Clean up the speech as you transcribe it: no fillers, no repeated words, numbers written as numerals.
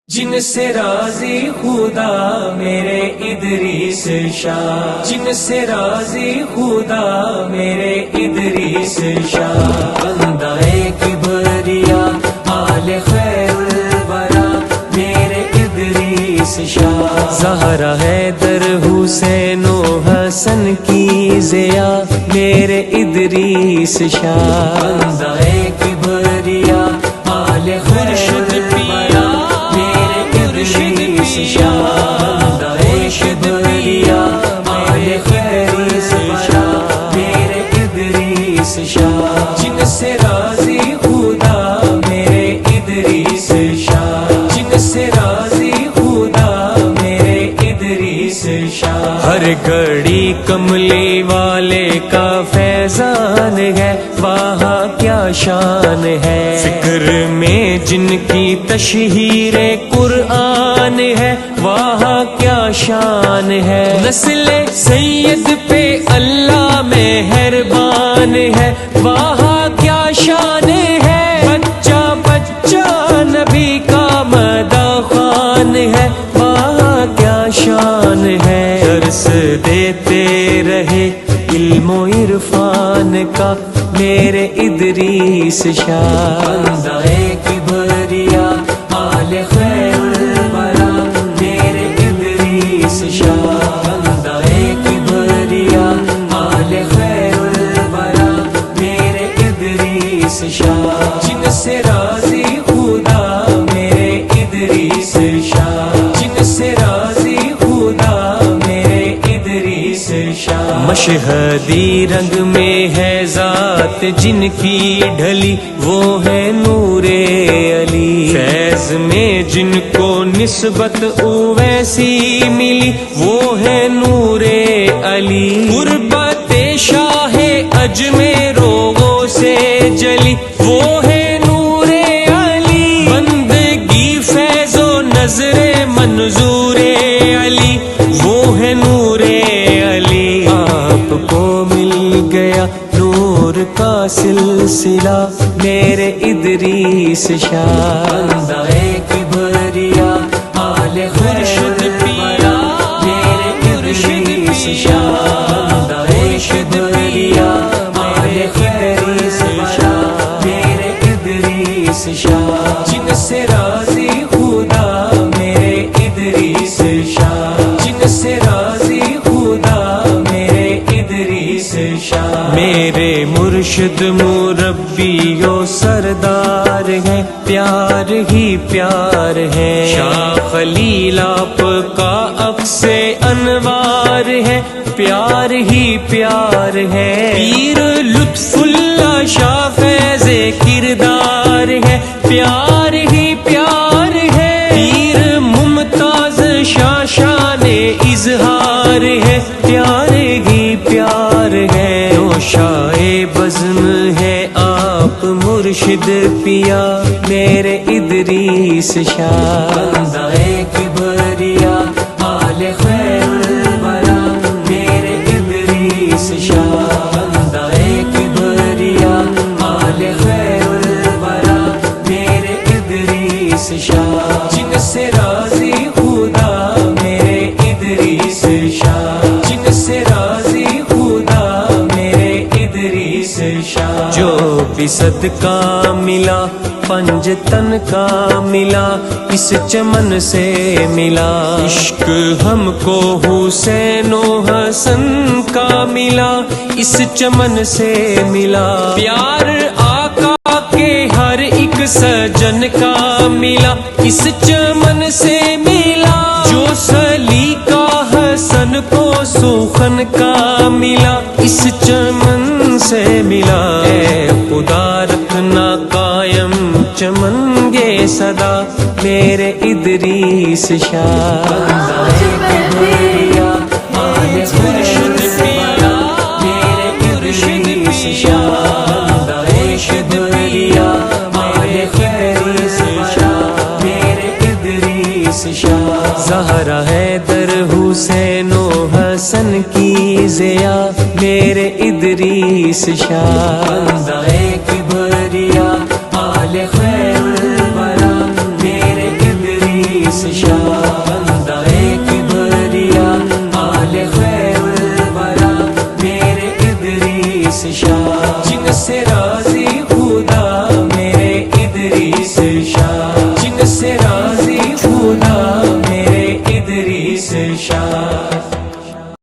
جن سے راضی خدا میرے ادریس شاہ، جن سے راضی خدا میرے ادریس شاہ، بندہ کبریا آل خیر الورا میرے ادریس شاہ، زہرا حیدر حسین و حسن کی ضیا میرے ادریس شاہ، بندہ کبریا آل خرشد پیا جن سے راضی خدا میرے ادریس شاہ، جن سے راضی خدا میرے ادریس شاہ، ہر گھڑی کملی والے کا فیضان ہے، وہاں کیا شان ہے، فکر میں جن کی تشہیر قرآن ہے، وہاں کیا شان ہے، نسل سید پہ اللہ مہربان ہے، وہاں کیا شان ہے، بچہ بچہ نبی کا مداخان ہے، وہاں کیا شان ہے، درس دیتے رہے علم و عرفان کا میرے ادریس شاہ، بندہ کبریا آل خیر الورا میرے ادریس شاہ، بندہ کبریا آل خیر الورا میرے ادریس شاہ، جن سے راضی خدا میرے ادریس شاہ، جن سے راضی خدا میرے ادریس شاہ، مشہدی رنگ میں ہے ذات جن کی ڈھلی وہ ہے نور علی، فیض میں جن کو نسبت اویسی ملی وہ ہے نور علی، قربت شاہ اجمیر روغوں سے جلی وہ ہے نور علی، بندگی فیض و نظر منظور علی وہ ہے نور علی، آپ کو مل گیا نور کا سلسلہ میرے ادریس شاہ، بندہ کبریا آل خرشد پیا میرے ادریس شاہ، بندہ کبریا آل خرشد شاہ میرے ادریس شاہ، جن سے راضی خدا میرے ادریس شاہ، جن سے راضی خدا میرے ادریس شاہ، میرے مرشد مربی و سردار ہے، پیار ہی پیار ہے، شاہ خلیل آپ کا عکس انوار ہے، پیار ہی پیار ہے، پیر لطف اللہ شاہ فیض کردار ہے، پیار ہی پیار ہے، پیر ممتاز شاہ شان اظہار ہے، پیار ہی پیار ہے، نوشائے بزم ہے آپ مرشد پیا میرے ادریس شاہ، بندہ کبریا آل خیر الورا میرے ادریس شاہ، بندہ کبریا آل خیر الورا میرے ادریس شاہ، جن سے راضی خدا میرے ادریس شاہ، جن سے راضی خدا میرے ادریس شاہ، جو بھی صدقہ ملا پنج تن کا ملا اس چمن سے ملا، عشق ہم کو حسین و حسن کا ملا اس چمن سے ملا، پیار آقا کے ہر ایک سجن کا ملا اس چمن سے ملا، جو سلیقہ حسن کو سوخن کا ملا اس چمن سے ملا، اے خدا رکھنا قائم چمن گے صدا میرے ادریس شاہ، بندہ کبریا آل خرشد پیا میرے ادریس شاہ، بندہ کبریا آل خرشد شاہ میرے ادریس شاہ، زہرا حیدر حسین و حسن کی ضیا میرے ادریس شاہ، بندہ کبریا آل خیر الورا میرے ادریس راضی